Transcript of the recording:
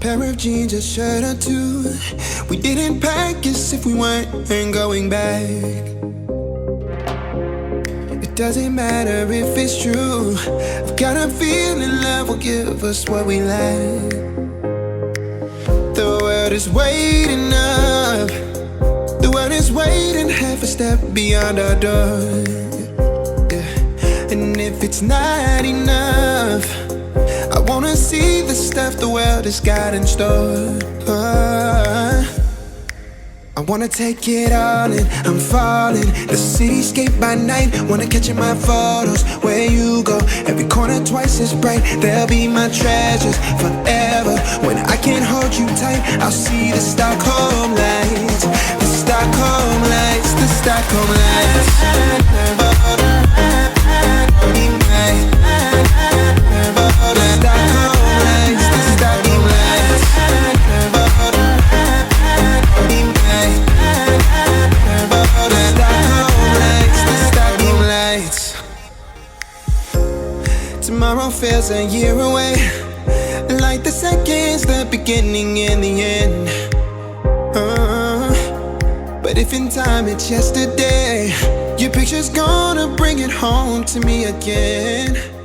pair of jeans, a shirt or two. We didn't pack as if we weren't going back. It doesn't matter if it's true. I've got a feeling love will give us what we lack. The world is waiting up. The world is waiting half a step beyond our door. Yeah. And if it's not enough, I wanna see the stuff the world has got in store. I wanna take it all in, I'm falling. The cityscape by night, wanna catch in my photos. Where you go, every corner twice as bright. They'll be my treasures forever. When I can't hold you tight, I'll see the Stockholm lights. The Stockholm lights, the Stockholm lights. Tomorrow feels a year away, like the seconds, the beginning and the end. But if in time it's yesterday, your picture's gonna bring it home to me again.